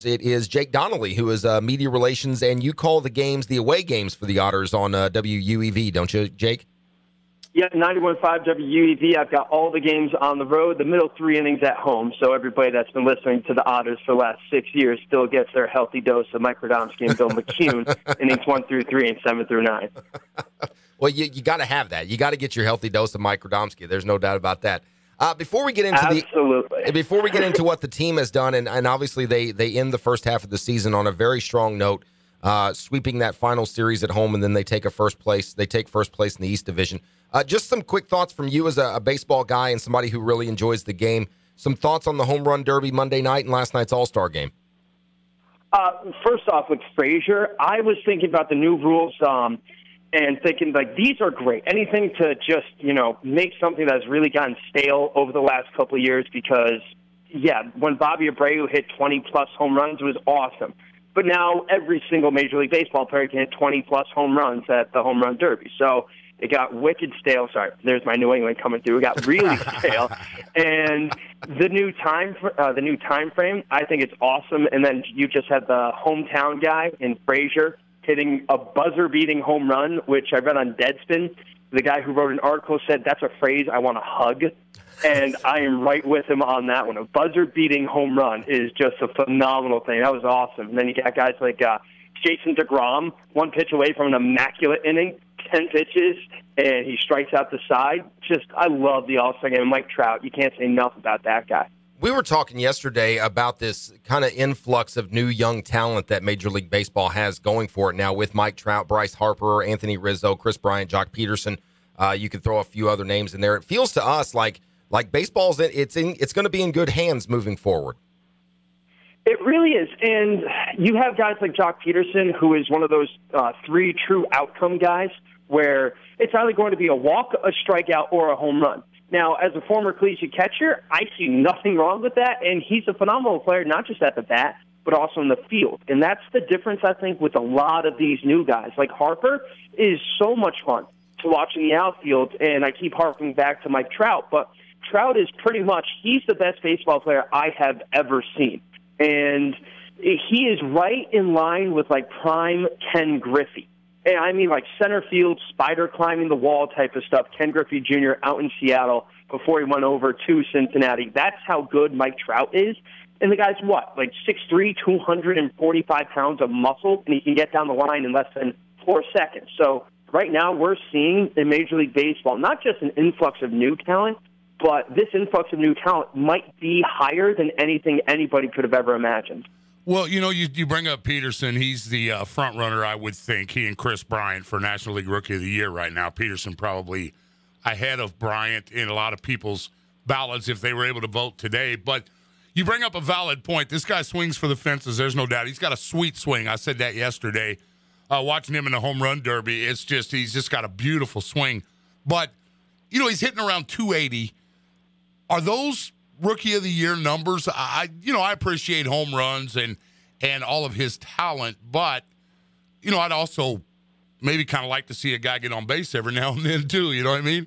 It is Jake Donnelly, who is media relations, and you call the games, the away games for the Otters on WUEV, don't you, Jake? Yeah, 91.5 WUEV. I've got all the games on the road, the middle 3 innings at home. So everybody that's been listening to the Otters for the last 6 years still gets their healthy dose of Mike Radomski and Bill McCune, innings 1 through 3 and 7 through 9. Well, you got to have that. You got to get your healthy dose of Mike Radomski. There's no doubt about that. Before we get into what the team has done, and obviously they end the first half of the season on a very strong note, sweeping that final series at home, and then they take first place in the East Division. Just some quick thoughts from you as a baseball guy and somebody who really enjoys the game. Some thoughts on the home run derby Monday night and last night's All-Star game. First off, with Frazier, I was thinking about the new rules and thinking, like, these are great. Anything to just, make something that's really gotten stale over the last couple of years because, yeah, when Bobby Abreu hit 20-plus home runs, it was awesome. But now every single Major League Baseball player can hit 20-plus home runs at the home run derby. So it got wicked stale. Sorry, there's my New England coming through. It got really stale. And the new time frame, I think it's awesome. And then you just had the hometown guy in Frazier hitting a buzzer-beating home run, which I read on Deadspin. The guy who wrote an article said, that's a phrase I want to hug. And I am right with him on that one. A buzzer-beating home run is just a phenomenal thing. That was awesome. And then you got guys like Jason DeGrom, 1 pitch away from an immaculate inning, 10 pitches, and he strikes out the side. Just, I love the All-Star game. Mike Trout, you can't say enough about that guy. We were talking yesterday about this kind of influx of new young talent that Major League Baseball has going for it now with Mike Trout, Bryce Harper, Anthony Rizzo, Chris Bryant, Jock Peterson. You could throw a few other names in there. It feels to us like baseball's it's going to be in good hands moving forward. It really is. And you have guys like Jock Peterson, who is one of those 3 true outcome guys where it's either going to be a walk, a strikeout, or a home run. Now, as a former collegiate catcher, I see nothing wrong with that, and he's a phenomenal player, not just at the bat, but also in the field. And that's the difference, I think, with a lot of these new guys. Like Harper is so much fun to watch in the outfield, and I keep harking back to Mike Trout, but Trout is pretty much, he's the best baseball player I have ever seen. And he is right in line with, like, prime Ken Griffey. And I mean, like, center field, spider climbing the wall type of stuff. Ken Griffey Jr. out in Seattle before he went over to Cincinnati. That's how good Mike Trout is. And the guy's what? Like 6'3", 245 pounds of muscle, and he can get down the line in less than 4 seconds. So right now we're seeing in Major League Baseball not just an influx of new talent, but this influx of new talent might be higher than anything anybody could have ever imagined. Well, you bring up Peterson. He's the front runner, I would think, he and Chris Bryant for National League Rookie of the Year right now. Peterson probably ahead of Bryant in a lot of people's ballots if they were able to vote today. But you bring up a valid point. This guy swings for the fences. There's no doubt. He's got a sweet swing. I said that yesterday. Watching him in the home run derby, he's just got a beautiful swing. But, he's hitting around 280. Are those Rookie of the Year numbers? I appreciate home runs and all of his talent, but I'd also maybe kind of like to see a guy get on base every now and then too. You know what I mean?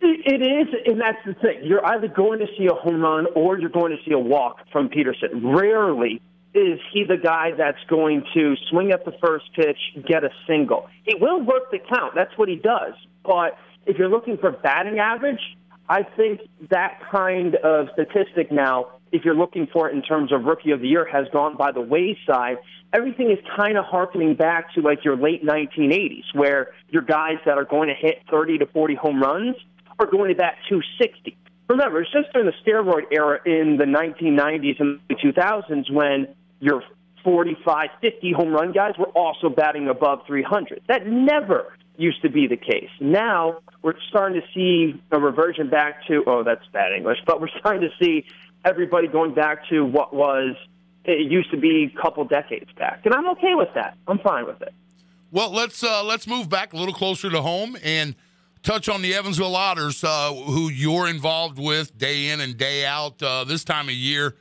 It is, and that's the thing. You're either going to see a home run or you're going to see a walk from Peterson. Rarely is he the guy that's going to swing at the first pitch, get a single. He will work the count. That's what he does. But if you're looking for batting average, I think that kind of statistic now, if you're looking for it in terms of Rookie of the Year, has gone by the wayside. Everything is kind of harkening back to like your late 1980s, where your guys that are going to hit 30 to 40 home runs are going to bat 260. Remember, it's just during the steroid era in the 1990s and the 2000s when your 45, 50 home run guys were also batting above 300. That never used to be the case. Now we're starting to see a reversion back to, that's bad English, but we're starting to see everybody going back to what it used to be a couple decades back. And I'm okay with that. I'm fine with it. Well, let's move back a little closer to home and touch on the Evansville Otters, who you're involved with day in and day out this time of year.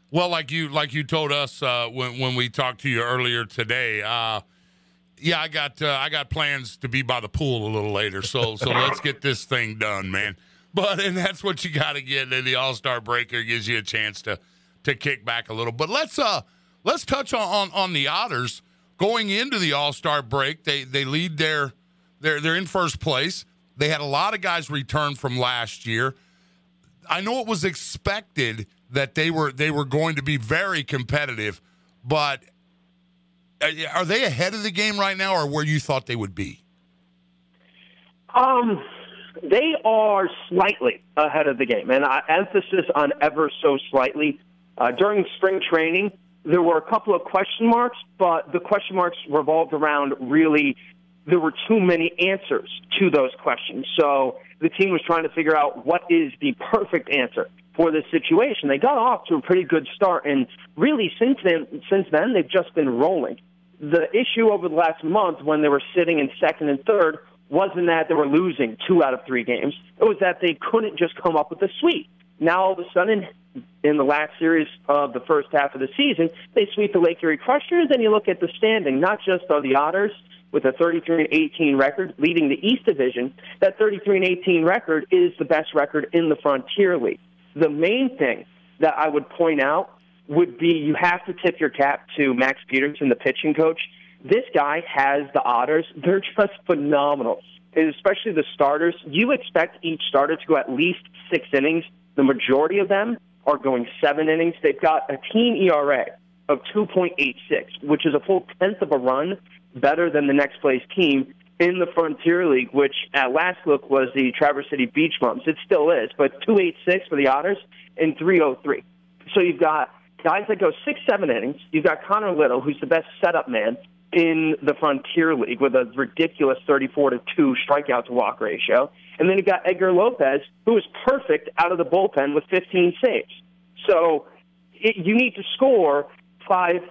Well, like you told us when we talked to you earlier today, yeah, I got plans to be by the pool a little later, so let's get this thing done, man. And that's what you got to get. And the All-Star breaker gives you a chance to kick back a little. But let's let's touch on the Otters. Going into the All-Star break, they lead they're in first place. They had a lot of guys return from last year. I know it was expected that they were going to be very competitive, but are they ahead of the game right now, or where you thought they would be? They are slightly ahead of the game, and emphasis on ever so slightly. During spring training, there were a couple of question marks, but the question marks revolved around really there were too many answers to those questions. So the team was trying to figure out what is the perfect answer for this situation. They got off to a pretty good start, and really since then they've just been rolling. The issue over the last month when they were sitting in second and third wasn't that they were losing 2 out of 3 games. It was that they couldn't just come up with a sweep. Now, all of a sudden, in the last series of the first half of the season, they sweep the Lake Erie Crushers, and you look at the standing. Not just are the Otters with a 33-18 record leading the East Division, that 33-18 record is the best record in the Frontier League. The main thing that I would point out would be you have to tip your cap to Max Peterson, the pitching coach. This guy has the Otters. They're just phenomenal, and especially the starters. You expect each starter to go at least 6 innings. The majority of them are going 7 innings. They've got a team ERA of 2.86, which is a full 10th of a run better than the next place team in the Frontier League, which at last look was the Traverse City Beach Bums. It still is, but 2.86 for the Otters and 3.03. So you've got guys that go 6-7 innings. You've got Connor Little, who's the best setup man in the Frontier League with a ridiculous 34-2 strikeout to walk ratio. And then you've got Edgar Lopez, who is perfect out of the bullpen with 15 saves. So you need to score 5,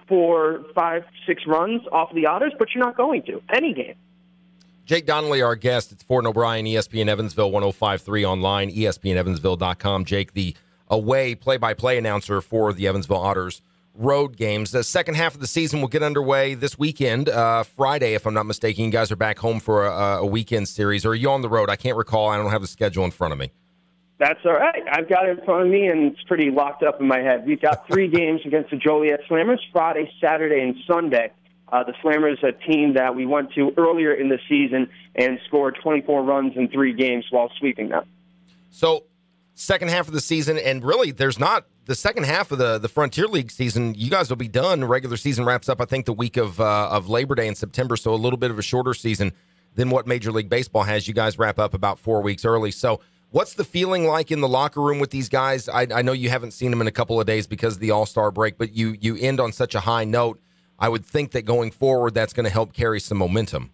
6 runs off of the Otters, but you're not going to. Any game. Jake Donnelly, our guest. It's Ford and O'Brien, ESPN Evansville 105.3 online, ESPNEvansville.com. Jake, the away play-by-play announcer for the Evansville Otters road games. The second half of the season will get underway this weekend, Friday, if I'm not mistaken. You guys are back home for a weekend series. Or are you on the road? I can't recall. I don't have the schedule in front of me. That's all right. I've got it in front of me, and it's pretty locked up in my head. We've got 3 games against the Joliet Slammers, Friday, Saturday, and Sunday. The Slammers, a team that we went to earlier in the season and scored 24 runs in 3 games while sweeping them. So, second half of the season, and really there's not the second half of the Frontier League season. You guys will be done. Regular season wraps up, I think, the week of Labor Day in September, so a little bit of a shorter season than what Major League Baseball has. You guys wrap up about 4 weeks early. So what's the feeling like in the locker room with these guys? I know you haven't seen them in a couple of days because of the All-Star break, but you end on such a high note. I would think that going forward, that's going to help carry some momentum.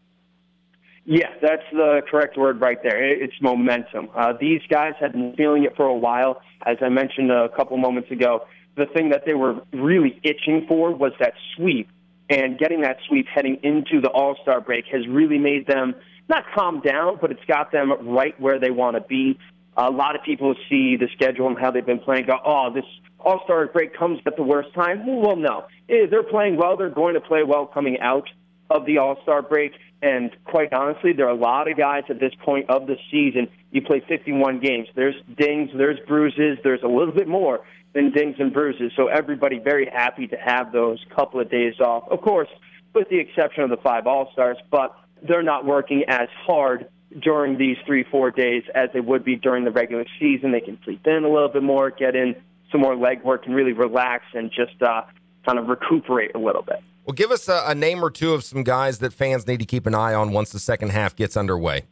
Yeah, that's the correct word right there. It's momentum. These guys have been feeling it for a while. As I mentioned a couple moments ago, the thing that they were really itching for was that sweep. And getting that sweep heading into the All-Star break has really made them not calm down, but it's got them right where they want to be. A lot of people see the schedule and how they've been playing, go, oh, this All-Star break comes at the worst time. Well, no. They're playing well. They're going to play well coming out of the All-Star break. And quite honestly, there are a lot of guys at this point of the season. You play 51 games. There's dings, there's bruises, there's a little bit more than dings and bruises. So everybody very happy to have those couple of days off. Of course, with the exception of the 5 All-Stars, but they're not working as hard during these 3-4 days as they would be during the regular season. They can sleep in a little bit more, get in some more leg work, and really relax and just kind of recuperate a little bit. Well, give us a name or two of some guys that fans need to keep an eye on once the second half gets underway.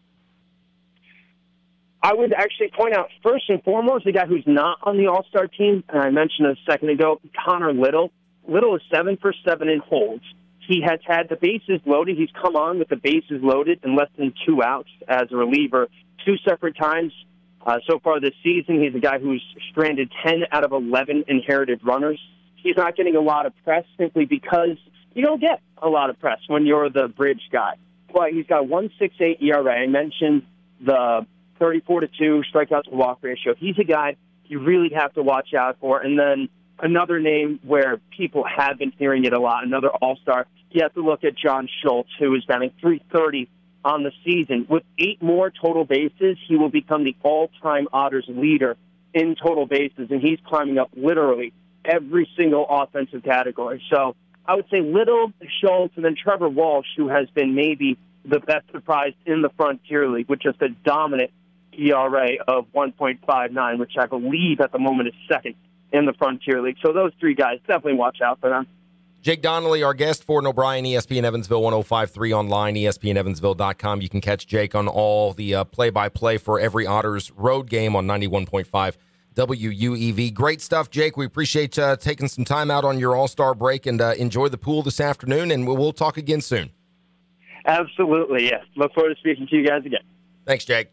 I would actually point out, first and foremost, the guy who's not on the All-Star team, and I mentioned a second ago, Connor Little. Little is 7 for 7 in holds. He has had the bases loaded. He's come on with the bases loaded and less than 2 outs as a reliever 2 separate times. So far this season, he's a guy who's stranded 10 out of 11 inherited runners. He's not getting a lot of press simply because you don't get a lot of press when you're the bridge guy. But he's got 1.68 ERA. I mentioned the 34-2 strikeout to walk ratio. He's a guy you really have to watch out for. And then another name where people have been hearing it a lot, another All-Star, you have to look at John Schultz, who is batting .330 on the season. With 8 more total bases, he will become the all-time Otters leader in total bases, and he's climbing up literally every single offensive category. So I would say Little, Schultz, and then Trevor Walsh, who has been maybe the best surprise in the Frontier League with just a dominant ERA of 1.59, which I believe at the moment is second in the Frontier League. So those three guys, definitely watch out for them. Jake Donnelly, our guest, Ford and O'Brien, ESPN Evansville 105.3 online, ESPNEvansville.com. You can catch Jake on all the play-by-play for every Otters road game on 91.5 WUEV. Great stuff, Jake. We appreciate taking some time out on your All-Star break, and enjoy the pool this afternoon, and we'll talk again soon. Absolutely, yes. Look forward to speaking to you guys again. Thanks, Jake.